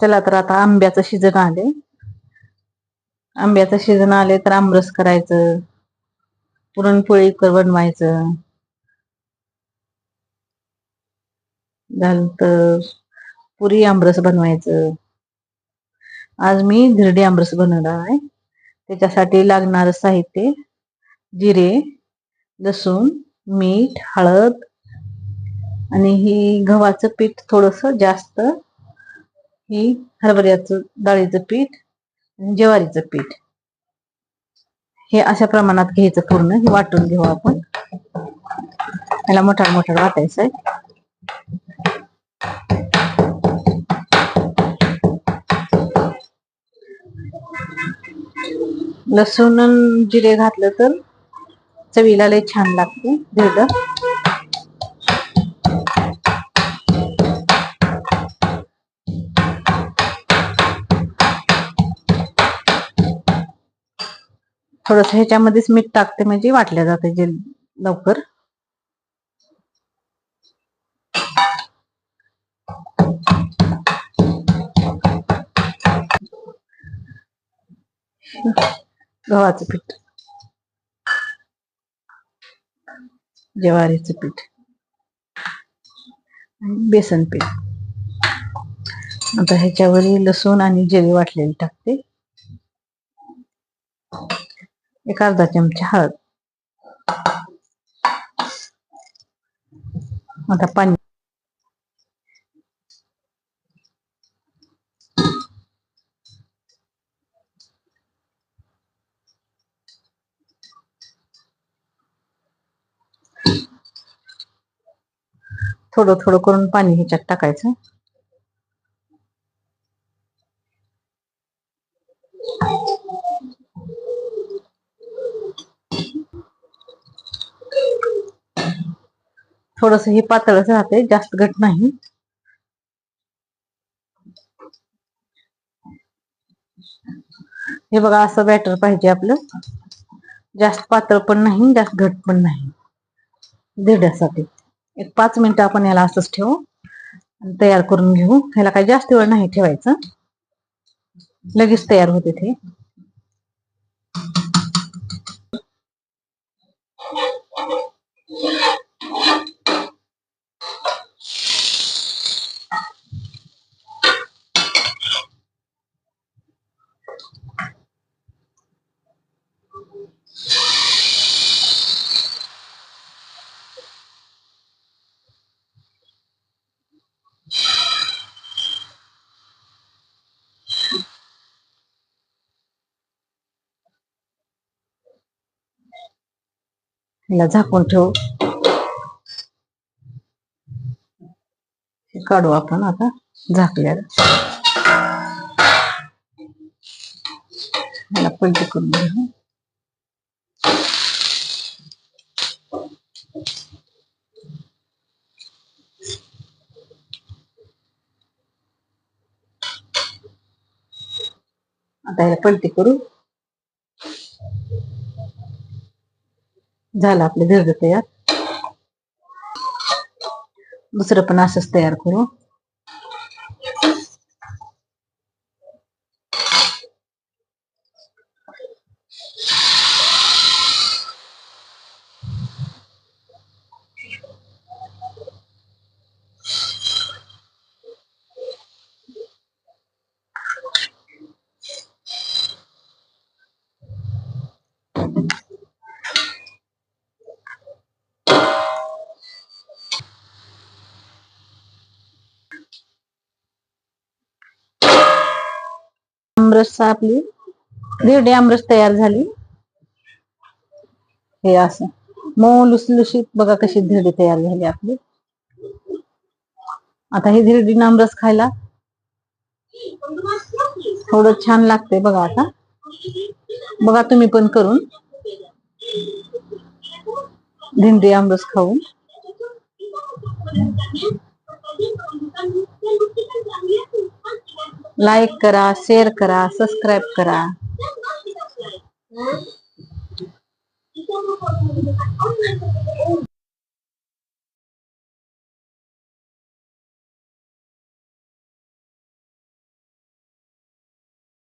चला तर आता आंब्याचं सीजन आले. आंब्याचं सीजन आले तर आमरस करायचं, पुरणपोळी बनवायचं, झालं तर पुरी आमरस बनवायचं. आज मी धिरडे आमरस बनवणार आहे. त्याच्यासाठी लागणारं साहित्य: जिरे, लसूण, मीठ, हळद आणि ही गव्हाचं पीठ थोडस जास्त, ही हरभऱ्याचं डाळीचं पीठ आणि ज्वारीचं पीठ, हे अशा प्रमाणात घ्यायचं. पूर्ण हे वाटून घेऊ आपण. याला मोठा मोठा वाटायचं आहे. लसूण आणि जिरे घातलं तर चवीला लय छान लागते धिरडं. थोडस ह्याच्यामध्येच मीठ टाकते म्हणजे वाटल्या जाते जे लवकर. गव्हाचं पीठ, ज्वारीचं पीठ, बेसन पीठ. आता ह्याच्यावर लसूण आणि जिरे वाटलेले टाकते. एक अर्धा चमचा हळद. आता पाणी. थोडं थोडं करून पाणी ह्याच्यात टाकायचं. थोडस हे पातळच राहते, जास्त घट नाही. हे बघा, असं बॅटर पाहिजे आपलं. जास्त पातळ पण नाही, जास्त घट पण नाही. धिरड्यासाठी एक 5 मिनिटं आपण याला असंच ठेवू आणि तयार करून घेऊ. ह्याला काही जास्त वेळ नाही ठेवायचं, लगेच तयार होते ते. ह्याला झाकून ठेवू. काढू आपण आता झाकल्यावर. ह्याला पलटी करून घेऊ. आता ह्याला पलटी करू. झालं आपलं धिरडं तयार. दुसरं पण असंच तयार करू. आमरस आपली धिरडे आमरस तयार झाली. हे असं मऊ लुसलुशीत बघा कशी धिरडी तयार झाली आपली. आता हे धिरडी आमरस खायला थोडं छान लागते बघा. आता बघा तुम्ही पण करून धिरडी आमरस खाऊन. लाईक करा, शेअर करा, सबस्क्राईब करा.